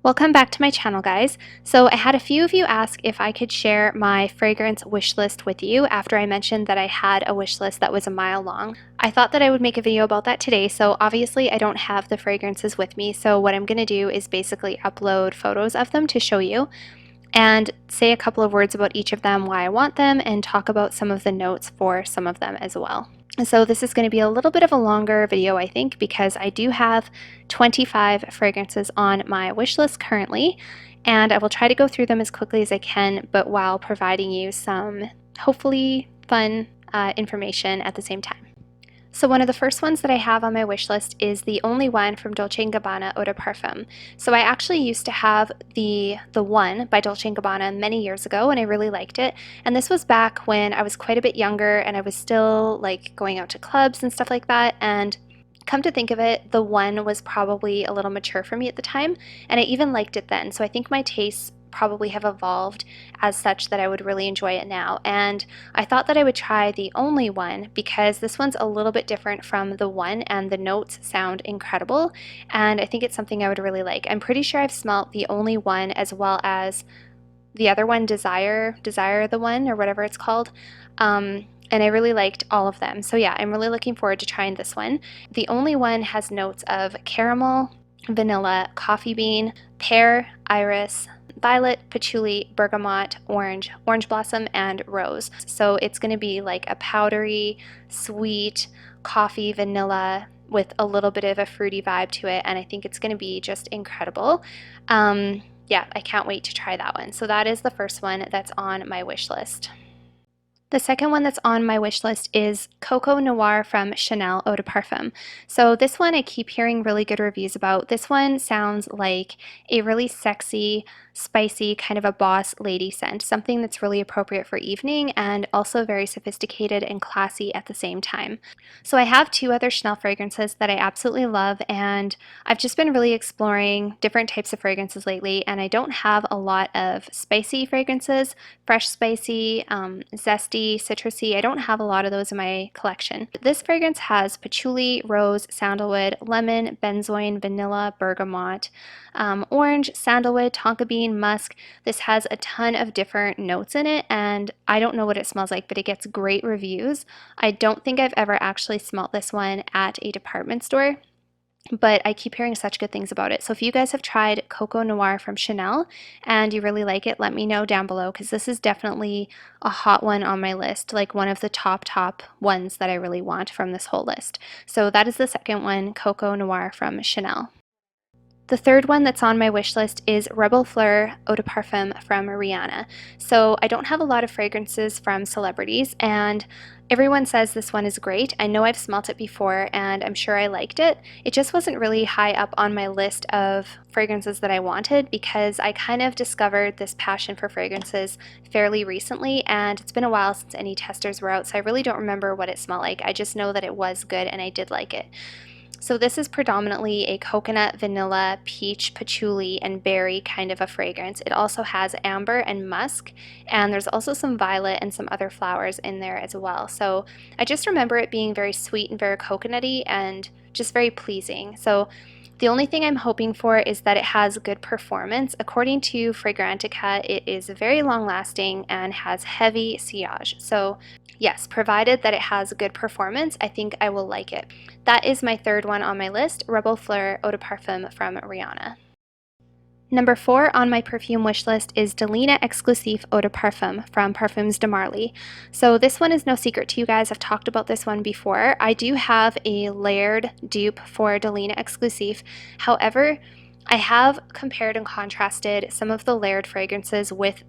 Welcome back to my channel, guys. So I had a few of you ask if I could share my fragrance wish list with you after I mentioned that I had a wish list that was a mile long. I thought that I would make a video about that today, so obviously I don't have the fragrances with me, so what I'm going to do is basically upload photos of them to show you and say a couple of words about each of them, why I want them, and talk about some of the notes for some of them as well. So this is going to be a little bit of a longer video, I think, because I do have 25 fragrances on my wish list currently, and I will try to go through them as quickly as I can, but while providing you some hopefully fun information at the same time. So one of the first ones that I have on my wish list is the Only One from Dolce & Gabbana Eau de Parfum. So I actually used to have the One by Dolce & Gabbana many years ago, and I really liked it. And this was back when I was quite a bit younger and I was still like going out to clubs and stuff like that. And come to think of it, the One was probably a little mature for me at the time, and I even liked it then. So I think my tastes probably have evolved as such that I would really enjoy it now. And I thought that I would try the Only One because this one's a little bit different from the One and the notes sound incredible, and I think it's something I would really like. I'm pretty sure I've smelt the Only One as well as the other one, Desire the One, or whatever it's called. And I really liked all of them. So yeah, I'm really looking forward to trying this one. The Only One has notes of caramel, vanilla, coffee bean, pear, iris, violet, patchouli, bergamot, orange blossom, and rose. So it's going to be like a powdery, sweet, coffee, vanilla with a little bit of a fruity vibe to it, and I think it's going to be just incredible. Yeah, I can't wait to try that one. So that is the first one that's on my wish list. The second one that's on my wish list is Coco Noir from Chanel Eau de Parfum. So this one I keep hearing really good reviews about. This one sounds like a really sexy, spicy, kind of a boss lady scent, something that's really appropriate for evening and also very sophisticated and classy at the same time. So I have two other Chanel fragrances that I absolutely love, and I've just been really exploring different types of fragrances lately, and I don't have a lot of spicy fragrances, fresh spicy, zesty, citrusy. I don't have a lot of those in my collection. This fragrance has patchouli, rose, sandalwood, lemon, benzoin, vanilla, bergamot, orange, sandalwood, tonka bean, musk. This has a ton of different notes in it, and I don't know what it smells like, but it gets great reviews. I don't think I've ever actually smelt this one at a department store, but I keep hearing such good things about it. So if you guys have tried Coco Noir from Chanel and you really like it, let me know down below, because this is definitely a hot one on my list, like one of the top ones that I really want from this whole list. So that is the second one, Coco Noir from Chanel. The third one that's on my wish list is Reb'l Fleur Eau de Parfum from Rihanna. So I don't have a lot of fragrances from celebrities, and everyone says this one is great. I know I've smelt it before and I'm sure I liked it. It just wasn't really high up on my list of fragrances that I wanted because I kind of discovered this passion for fragrances fairly recently, and it's been a while since any testers were out, so I really don't remember what it smelled like. I just know that it was good and I did like it. So this is predominantly a coconut, vanilla, peach, patchouli, and berry kind of a fragrance. It also has amber and musk, and there's also some violet and some other flowers in there as well. So I just remember it being very sweet and very coconutty and just very pleasing. So the only thing I'm hoping for is that it has good performance. According to Fragrantica, it is very long lasting and has heavy sillage. So yes, provided that it has good performance, I think I will like it. That is my third one on my list, Reb'l Fleur Eau de Parfum from Rihanna. Number 4 on my perfume wish list is Delina Exclusif Eau de Parfum from Parfums de Marly. So this one is no secret to you guys. I've talked about this one before. I do have a layered dupe for Delina Exclusif. However, I have compared and contrasted some of the layered fragrances with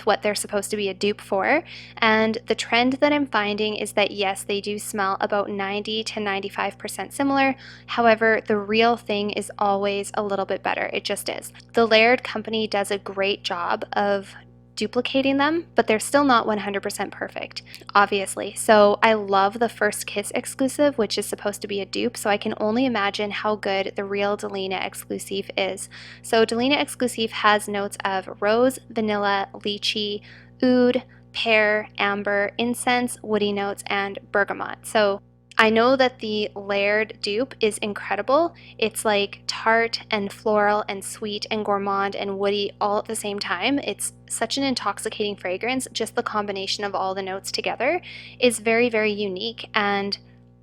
what they're supposed to be a dupe for, and the trend that I'm finding is that yes, they do smell about 90 to 95% similar. However, the real thing is always a little bit better. It just is. The Layered company does a great job of duplicating them, but they're still not 100% perfect, obviously. So I love the First Kiss Exclusive, which is supposed to be a dupe, so I can only imagine how good the real Delina Exclusive is. So Delina Exclusive has notes of rose, vanilla, lychee, oud, pear, amber, incense, woody notes, and bergamot. So I know that the layered dupe is incredible. It's like tart and floral and sweet and gourmand and woody all at the same time. It's such an intoxicating fragrance. Just the combination of all the notes together is very, very unique, and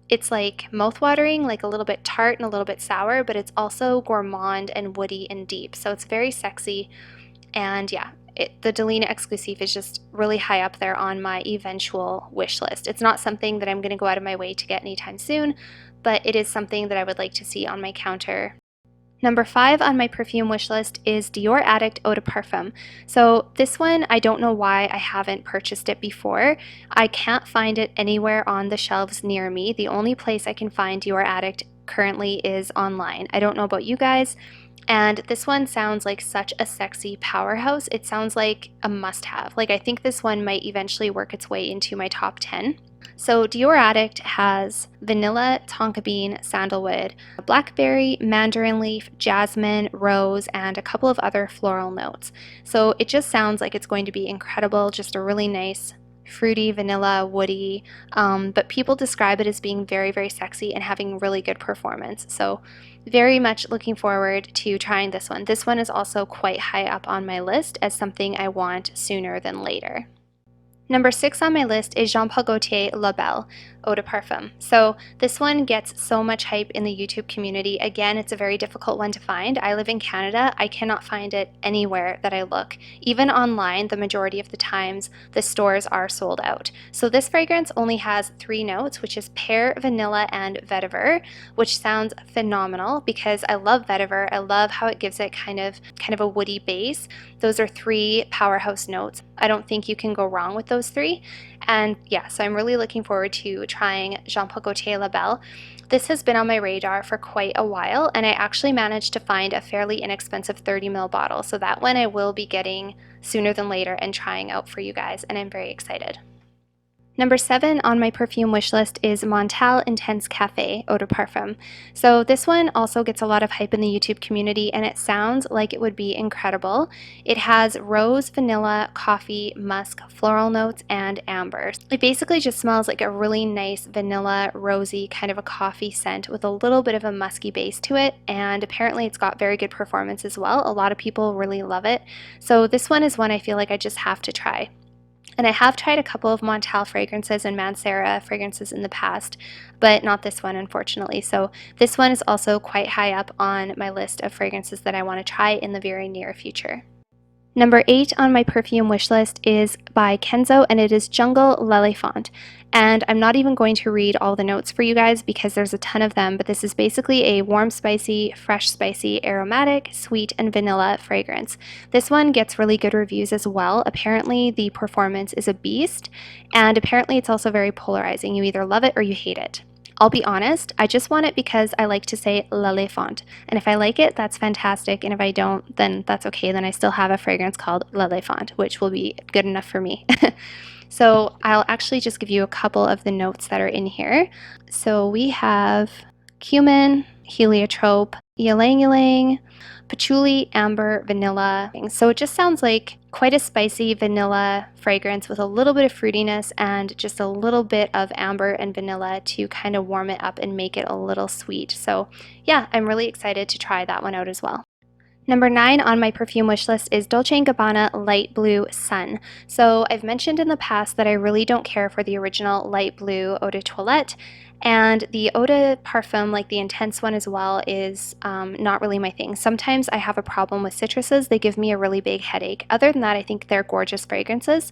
it's like mouthwatering, like a little bit tart and a little bit sour, but it's also gourmand and woody and deep. So it's very sexy. And yeah, the Delina Exclusif is just really high up there on my eventual wish list. It's not something that I'm going to go out of my way to get anytime soon, but it is something that I would like to see on my counter. Number 5 on my perfume wish list is Dior Addict Eau de Parfum. So this one, I don't know why I haven't purchased it before. I can't find it anywhere on the shelves near me. The only place I can find Dior Addict currently is online. I don't know about you guys. And this one sounds like such a sexy powerhouse. It sounds like a must-have. Like, I think this one might eventually work its way into my top 10. So Dior Addict has vanilla, tonka bean, sandalwood, blackberry, mandarin leaf, jasmine, rose, and a couple of other floral notes. So it just sounds like it's going to be incredible, just a really nice fruity, vanilla, woody, but people describe it as being very, very sexy and having really good performance. So very much looking forward to trying this one. This one is also quite high up on my list as something I want sooner than later. Number 6 on my list is Jean Paul Gaultier La Belle Eau de Parfum. So this one gets so much hype in the YouTube community. Again, it's a very difficult one to find. I live in Canada. I cannot find it anywhere that I look. Even online, the majority of the times, the stores are sold out. So this fragrance only has 3 notes, which is pear, vanilla, and vetiver, which sounds phenomenal because I love vetiver. I love how it gives it kind of a woody base. Those are 3 powerhouse notes. I don't think you can go wrong with those 3. And yeah, so I'm really looking forward to trying Jean Paul Gaultier La Belle. This has been on my radar for quite a while, and I actually managed to find a fairly inexpensive 30ml bottle. So that one I will be getting sooner than later and trying out for you guys, and I'm very excited. Number 7 on my perfume wish list is Montale Intense Cafe Eau de Parfum. So this one also gets a lot of hype in the YouTube community, and it sounds like it would be incredible. It has rose, vanilla, coffee, musk, floral notes, and amber. It basically just smells like a really nice vanilla, rosy, kind of a coffee scent with a little bit of a musky base to it, and apparently it's got very good performance as well. A lot of people really love it. So this one is one I feel like I just have to try. And I have tried a couple of Montale fragrances and Mancera fragrances in the past, but not this one, unfortunately. So this one is also quite high up on my list of fragrances that I want to try in the very near future. Number 8 on my perfume wish list is by Kenzo, and it is Jungle L'Elephant. And I'm not even going to read all the notes for you guys because there's a ton of them, but this is basically a warm, spicy, fresh, spicy, aromatic, sweet, and vanilla fragrance. This one gets really good reviews as well. Apparently the performance is a beast, and apparently it's also very polarizing. You either love it or you hate it. I'll be honest, I just want it because I like to say L'Elephant. And if I like it, that's fantastic. And if I don't, then that's okay. Then I still have a fragrance called L'Elephant, which will be good enough for me. So I'll actually just give you a couple of the notes that are in here. So we have cumin, heliotrope, ylang-ylang, patchouli, amber, vanilla. So it just sounds like quite a spicy vanilla fragrance with a little bit of fruitiness and just a little bit of amber and vanilla to kind of warm it up and make it a little sweet. So yeah, I'm really excited to try that one out as well. Number 9 on my perfume wish list is Dolce & Gabbana Light Blue Sun. So I've mentioned in the past that I really don't care for the original light blue eau de toilette, and the eau de parfum, like the intense one as well, is not really my thing. Sometimes I have a problem with citruses. They give me a really big headache. Other than that, I think they're gorgeous fragrances.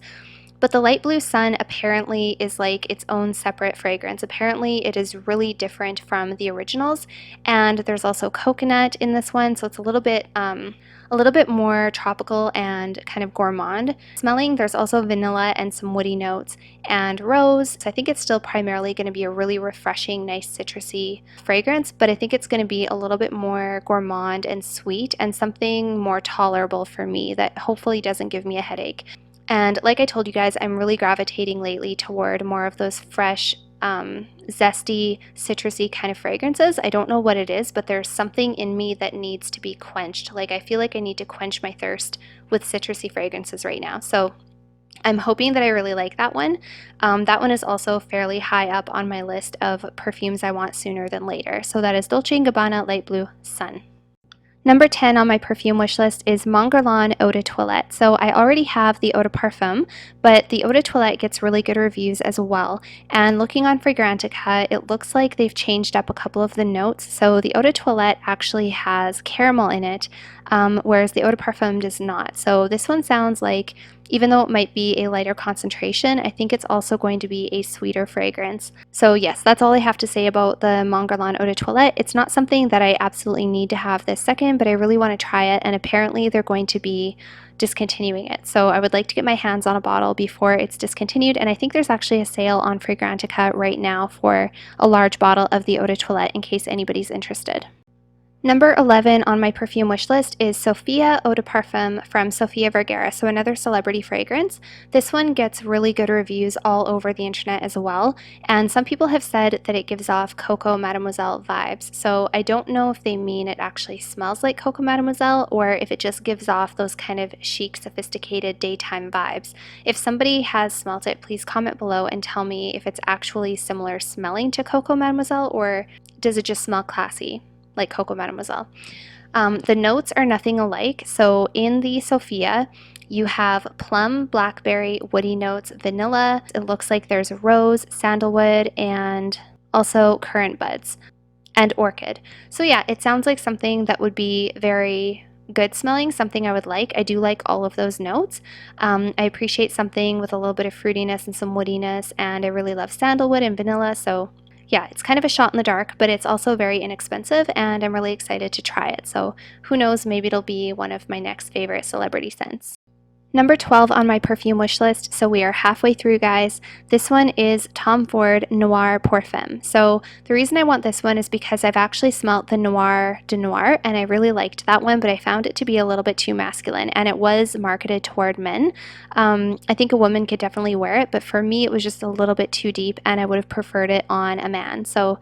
But the Light Blue Sun apparently is like its own separate fragrance. Apparently it is really different from the originals, and there's also coconut in this one, so it's a little bit more tropical and kind of gourmand smelling. There's also vanilla and some woody notes and rose. So I think it's still primarily going to be a really refreshing, nice citrusy fragrance, but I think it's going to be a little bit more gourmand and sweet and something more tolerable for me that hopefully doesn't give me a headache. And like I told you guys, I'm really gravitating lately toward more of those fresh, zesty, citrusy kind of fragrances. I don't know what it is, but there's something in me that needs to be quenched. Like I feel like I need to quench my thirst with citrusy fragrances right now. So I'm hoping that I really like that one. That one is also fairly high up on my list of perfumes I want sooner than later. So that is Dolce & Gabbana Light Blue Sun. Number 10 on my perfume wish list is Mon Guerlain Eau de Toilette. So I already have the Eau de Parfum, but the Eau de Toilette gets really good reviews as well. And looking on Fragrantica, it looks like they've changed up a couple of the notes. So the Eau de Toilette actually has caramel in it, whereas the Eau de Parfum does not. So this one sounds like, even though it might be a lighter concentration, I think it's also going to be a sweeter fragrance. So yes, that's all I have to say about the Mon Guerlain Eau de Toilette. It's not something that I absolutely need to have this second, but I really want to try it, and apparently they're going to be discontinuing it. So I would like to get my hands on a bottle before it's discontinued, and I think there's actually a sale on Fragrantica right now for a large bottle of the Eau de Toilette in case anybody's interested. Number 11 on my perfume wish list is Sofia Eau de Parfum from Sofia Vergara, so another celebrity fragrance. This one gets really good reviews all over the internet as well, and some people have said that it gives off Coco Mademoiselle vibes. So I don't know if they mean it actually smells like Coco Mademoiselle or if it just gives off those kind of chic, sophisticated daytime vibes. If somebody has smelt it, please comment below and tell me if it's actually similar smelling to Coco Mademoiselle or does it just smell classy like Coco Mademoiselle. The notes are nothing alike. So in the Sofia, you have plum, blackberry, woody notes, vanilla. It looks like there's rose, sandalwood, and also currant buds and orchid. So yeah, it sounds like something that would be very good smelling, something I would like. I do like all of those notes. I appreciate something with a little bit of fruitiness and some woodiness, and I really love sandalwood and vanilla. So yeah, it's kind of a shot in the dark, but it's also very inexpensive, and I'm really excited to try it. So who knows, maybe it'll be one of my next favorite celebrity scents. Number 12 on my perfume wish list, so we are halfway through, guys. This one is Tom Ford Noir Pour Femme. So the reason I want this one is because I've actually smelt the Noir de Noir, and I really liked that one, but I found it to be a little bit too masculine, and it was marketed toward men. I think a woman could definitely wear it, but for me it was just a little bit too deep, and I would have preferred it on a man. So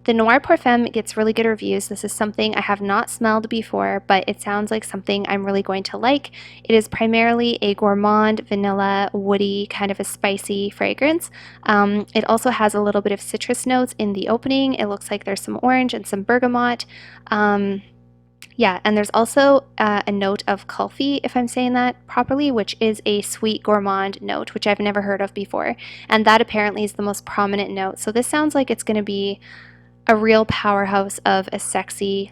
the Noir Pour Femme gets really good reviews. This is something I have not smelled before, but it sounds like something I'm really going to like. It is primarily a gourmand, vanilla, woody, kind of a spicy fragrance. It also has a little bit of citrus notes in the opening. It looks like there's some orange and some bergamot. Yeah, and there's also a note of kulfi, if I'm saying that properly, which is a sweet gourmand note, which I've never heard of before. And that apparently is the most prominent note. So this sounds like it's going to be a real powerhouse of a sexy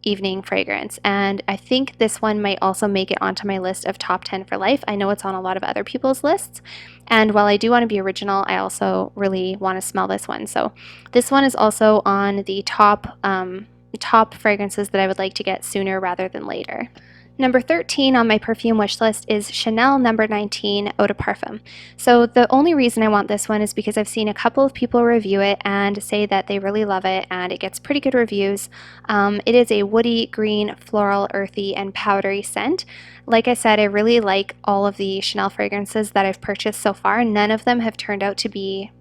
evening fragrance, and I think this one might also make it onto my list of top 10 for life. I know it's on a lot of other people's lists, and while I do want to be original, I also really want to smell this one. So this one is also on the top fragrances that I would like to get sooner rather than later. Number 13 on my perfume wish list is Chanel No. 19 Eau de Parfum. So the only reason I want this one is because I've seen a couple of people review it and say that they really love it, and it gets pretty good reviews. It is a woody, green, floral, earthy, and powdery scent. Like I said, I really like all of the Chanel fragrances that I've purchased so far. None of them have turned out to be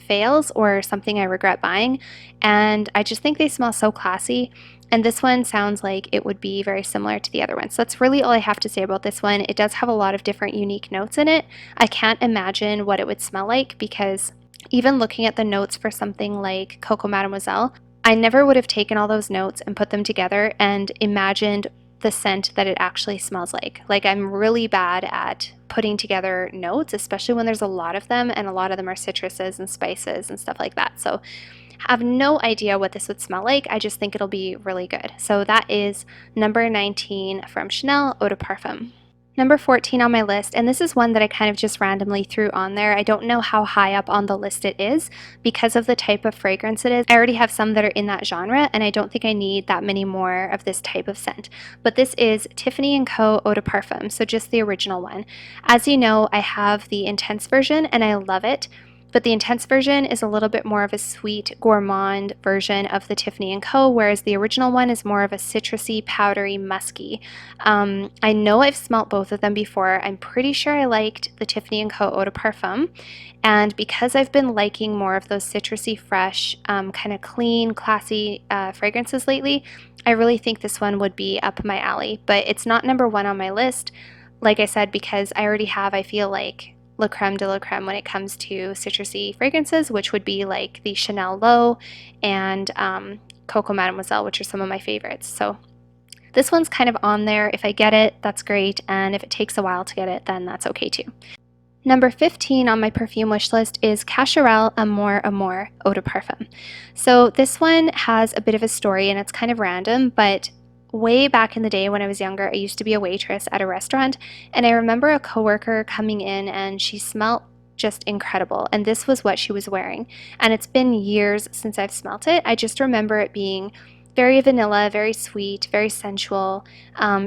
fails or something I regret buying, and I just think they smell so classy. And this one sounds like it would be very similar to the other one. So that's really all I have to say about this one. It does have a lot of different unique notes in it. I can't imagine what it would smell like, because even looking at the notes for something like Coco Mademoiselle, I never would have taken all those notes and put them together and imagined the scent that it actually smells like. Like, I'm really bad at putting together notes, especially when there's a lot of them, and a lot of them are citruses and spices and stuff like that. So I have no idea what this would smell like. I just think it'll be really good. So that is number 19 from Chanel Eau de Parfum. Number 14 on my list, and this is one that I kind of just randomly threw on there. I don't know how high up on the list it is because of the type of fragrance it is. I already have some that are in that genre, and I don't think I need that many more of this type of scent. But this is Tiffany Co Eau de Parfum, so just the original one. As you know, I have the intense version, and I love it. But the intense version is a little bit more of a sweet, gourmand version of the Tiffany & Co., whereas the original one is more of a citrusy, powdery, musky. I know I've smelt both of them before. I'm pretty sure I liked the Tiffany & Co. Eau de Parfum, and because I've been liking more of those citrusy, fresh, kind of clean, classy fragrances lately, I really think this one would be up my alley. But it's not number one on my list. like I said, because I already have, I feel like, la creme de la creme when it comes to citrusy fragrances, which would be like the Chanel L'Eau and Coco Mademoiselle, which are some of my favorites. So this one's kind of on there. If I get it, that's great, and if it takes a while to get it, then that's okay too. Number 15 on my perfume wish list is Cacharel Amor Eau de Parfum. So this one has a bit of a story, and it's kind of random, but way back in the day when I was younger, I used to be a waitress at a restaurant, and I remember a coworker coming in and she smelled just incredible, and this was what she was wearing. And it's been years since I've smelt it. I just remember it being very vanilla, very sweet, very sensual,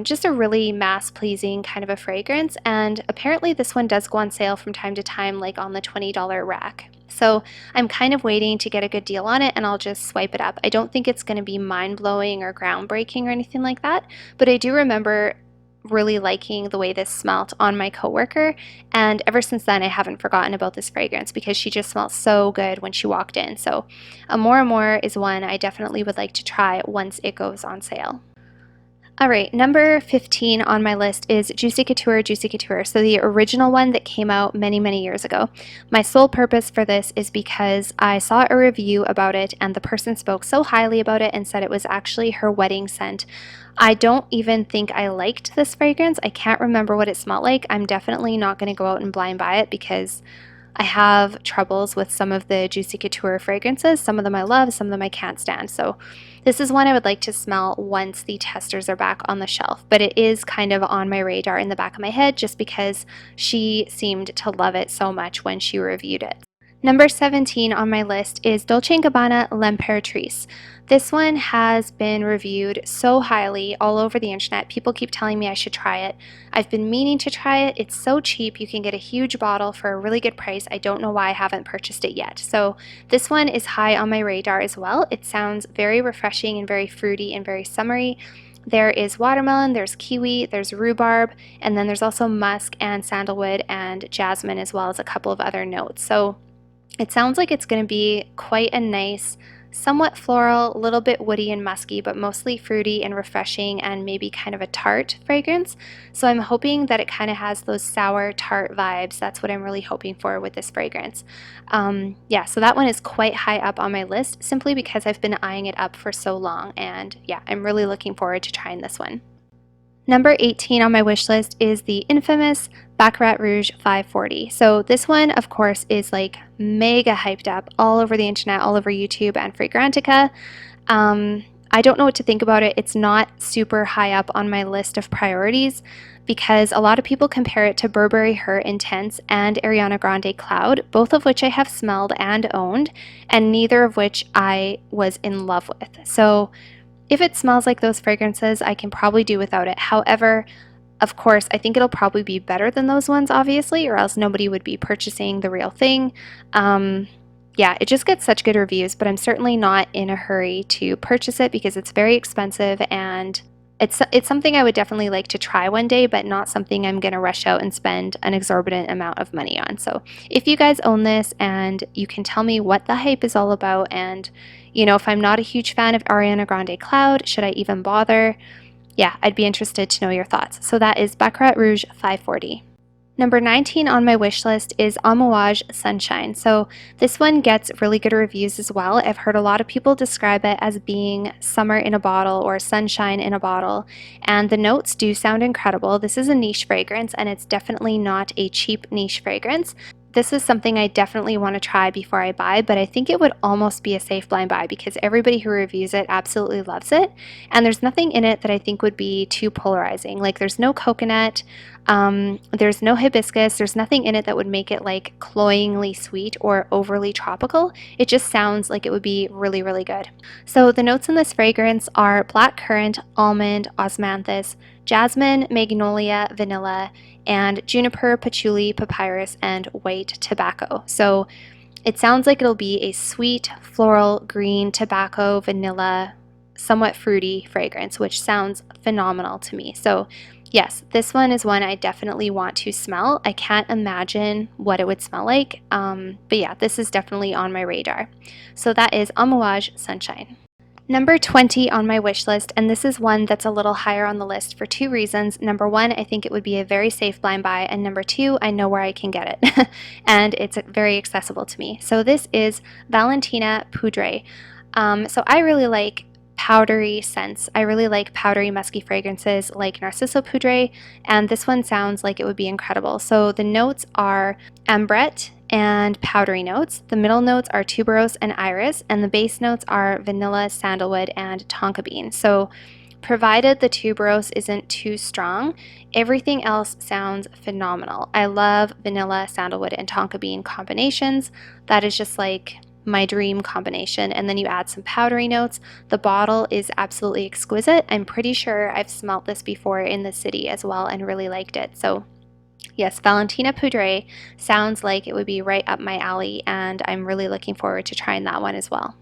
just a really mass-pleasing kind of a fragrance. And apparently this one does go on sale from time to time, like on the $20 rack. So I'm kind of waiting to get a good deal on it, and I'll just swipe it up. I don't think it's going to be mind-blowing or groundbreaking or anything like that, but I do remember really liking the way this smelt on my coworker, and ever since then I haven't forgotten about this fragrance because she just smelled so good when she walked in. So Amor is one I definitely would like to try once it goes on sale. Alright, number 15 on my list is Juicy Couture, so the original one that came out many, many years ago. My sole purpose for this is because I saw a review about it and the person spoke so highly about it and said it was actually her wedding scent. I don't even think I liked this fragrance. I can't remember what it smelled like. I'm definitely not going to go out and blind buy it because I have troubles with some of the Juicy Couture fragrances. Some of them I love, some of them I can't stand. So this is one I would like to smell once the testers are back on the shelf, but it is kind of on my radar in the back of my head just because she seemed to love it so much when she reviewed it. Number 17 on my list is Dolce & Gabbana L'Imperatrice. This one has been reviewed so highly all over the internet. People keep telling me I should try it. I've been meaning to try it. It's so cheap. You can get a huge bottle for a really good price. I don't know why I haven't purchased it yet. So this one is high on my radar as well. It sounds very refreshing and very fruity and very summery. There is watermelon, there's kiwi, there's rhubarb, and then there's also musk and sandalwood and jasmine, as well as a couple of other notes. So it sounds like it's going to be quite a nice, somewhat floral, a little bit woody and musky, but mostly fruity and refreshing and maybe kind of a tart fragrance. So I'm hoping that it kind of has those sour tart vibes. That's what I'm really hoping for with this fragrance. Yeah, so that one is quite high up on my list simply because I've been eyeing it up for so long, and yeah, I'm really looking forward to trying this one. Number 18 on my wish list is the infamous Baccarate Rouge 540. So this one, of course, is like mega hyped up all over the internet, all over YouTube and Fragrantica. I don't know what to think about it. It's not super high up on my list of priorities because a lot of people compare it to Burberry Her Intense and Ariana Grande Cloud, both of which I have smelled and owned, and neither of which I was in love with. So if it smells like those fragrances, I can probably do without it. However, of course, I think it'll probably be better than those ones, obviously, or else nobody would be purchasing the real thing. Yeah, it just gets such good reviews, but I'm certainly not in a hurry to purchase it because it's very expensive, and it's something I would definitely like to try one day, but not something I'm going to rush out and spend an exorbitant amount of money on. So if you guys own this and you can tell me what the hype is all about, and you know, if I'm not a huge fan of Ariana Grande Cloud, should I even bother? Yeah, I'd be interested to know your thoughts. So that is Baccarat Rouge 540. Number 19 on my wish list is Amouage Sunshine. So this one gets really good reviews as well. I've heard a lot of people describe it as being summer in a bottle or sunshine in a bottle, and the notes do sound incredible. This is a niche fragrance, and it's definitely not a cheap niche fragrance. This is something I definitely want to try before I buy, but I think it would almost be a safe blind buy because everybody who reviews it absolutely loves it, and there's nothing in it that I think would be too polarizing. Like, there's no coconut, there's no hibiscus, there's nothing in it that would make it like cloyingly sweet or overly tropical. It just sounds like it would be really, really good. So the notes in this fragrance are blackcurrant, almond, osmanthus, jasmine, magnolia, vanilla, and juniper, patchouli, papyrus, and white tobacco. So it sounds like it'll be a sweet, floral, green, tobacco, vanilla, somewhat fruity fragrance, which sounds phenomenal to me. So yes, this one is one I definitely want to smell. I can't imagine what it would smell like, but yeah, this is definitely on my radar. So that is Amouage Sunshine. Number 20 on my wish list, and this is one that's a little higher on the list for two reasons. Number one, I think it would be a very safe blind buy, and number two, I know where I can get it, and it's very accessible to me. So this is Valentina Poudre. So I really like powdery scents. I really like powdery musky fragrances like Narciso Poudre, and this one sounds like it would be incredible. So the notes are ambrette and powdery notes. The middle notes are tuberose and iris, and the base notes are vanilla, sandalwood, and tonka bean. So provided the tuberose isn't too strong, everything else sounds phenomenal. I love vanilla, sandalwood, and tonka bean combinations. That is just like my dream combination. And then you add some powdery notes. The bottle is absolutely exquisite. I'm pretty sure I've smelt this before in the city as well and really liked it. So yes, Valentina Poudre sounds like it would be right up my alley, and I'm really looking forward to trying that one as well.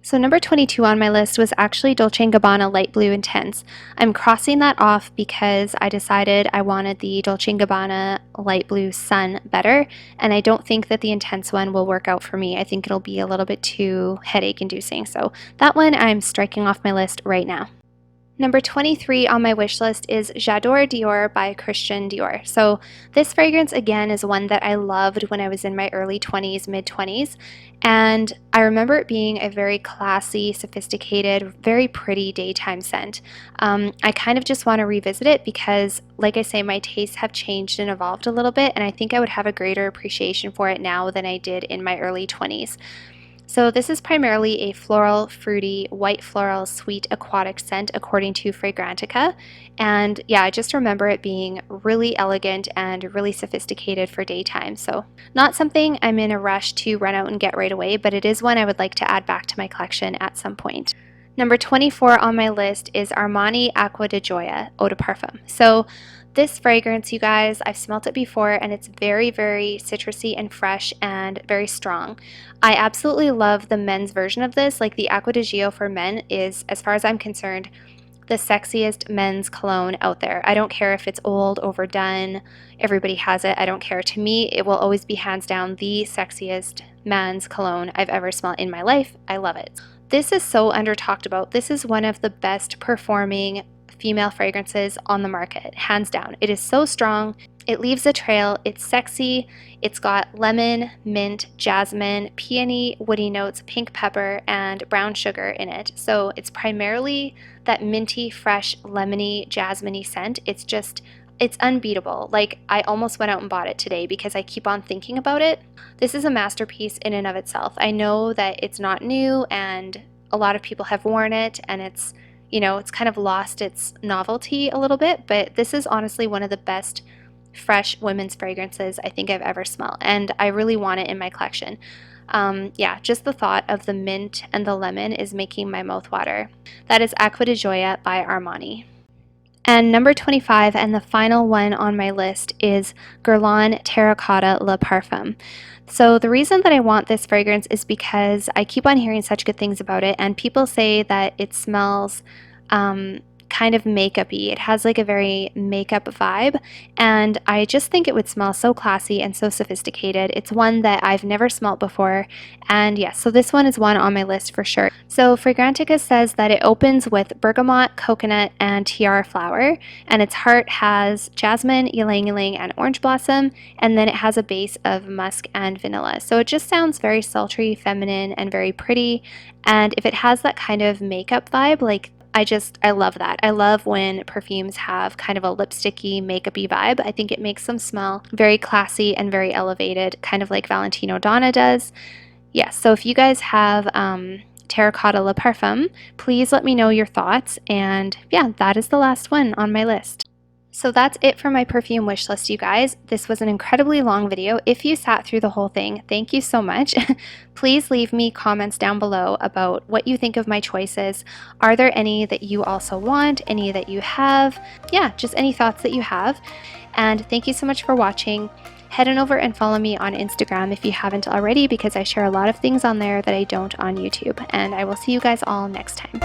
So number 22 on my list was actually Dolce & Gabbana Light Blue Intense. I'm crossing that off because I decided I wanted the Dolce & Gabbana Light Blue Sun better, and I don't think that the Intense one will work out for me. I think it'll be a little bit too headache inducing. So that one I'm striking off my list right now. Number 23 on my wish list is J'adore Dior by Christian Dior. So this fragrance again is one that I loved when I was in my early 20s, mid 20s, and I remember it being a very classy, sophisticated, very pretty daytime scent. I kind of just want to revisit it because, like I say, my tastes have changed and evolved a little bit, and I think I would have a greater appreciation for it now than I did in my early 20s. So this is primarily a floral, fruity, white floral, sweet, aquatic scent according to Fragrantica. And yeah, I just remember it being really elegant and really sophisticated for daytime. So not something I'm in a rush to run out and get right away, but it is one I would like to add back to my collection at some point. Number 24 on my list is Armani Acqua Di Gioia Eau de Parfum. So this fragrance, you guys, I've smelt it before, and it's very, very citrusy and fresh and very strong. I absolutely love the men's version of this. Like, the Acqua Di Gio for men is, as far as I'm concerned, the sexiest men's cologne out there. I don't care if it's old, overdone, everybody has it. I don't care. To me, it will always be hands down the sexiest men's cologne I've ever smelled in my life. I love it. This is so under talked about. This is one of the best performing female fragrances on the market, hands down. It is so strong. It leaves a trail. It's sexy. It's got lemon, mint, jasmine, peony, woody notes, pink pepper, and brown sugar in it. So it's primarily that minty, fresh, lemony, jasmine-y scent. It's unbeatable. Like, I almost went out and bought it today because I keep on thinking about it. This is a masterpiece in and of itself. I know that it's not new and a lot of people have worn it, and it's, you know, it's kind of lost its novelty a little bit, but this is honestly one of the best fresh women's fragrances I think I've ever smelled, and I really want it in my collection. Yeah, just the thought of the mint and the lemon is making my mouth water. That is Acqua Di Gioia by Armani. And number 25, and the final one on my list, is Guerlain Terracotta Le Parfum. So the reason that I want this fragrance is because I keep on hearing such good things about it, and people say that it smells kind of makeup-y. It has like a very makeup vibe, and I just think it would smell so classy and so sophisticated. It's one that I've never smelt before, and yes, so this one is one on my list for sure. So Fragrantica says that it opens with bergamot, coconut, and tiara flower, and its heart has jasmine, ylang-ylang, and orange blossom, and then it has a base of musk and vanilla. So it just sounds very sultry, feminine, and very pretty, and if it has that kind of makeup vibe, like, I love that. I love when perfumes have kind of a lipsticky, makeup-y vibe. I think it makes them smell very classy and very elevated, kind of like Valentino Donna does. Yes, so if you guys have Terracotta Le Parfum, please let me know your thoughts. And yeah, that is the last one on my list. So that's it for my perfume wish list, you guys. This was an incredibly long video. If you sat through the whole thing, thank you so much. Please leave me comments down below about what you think of my choices. Are there any that you also want? Any that you have? Yeah, just any thoughts that you have. And thank you so much for watching. Head on over and follow me on Instagram if you haven't already, because I share a lot of things on there that I don't on YouTube. And I will see you guys all next time.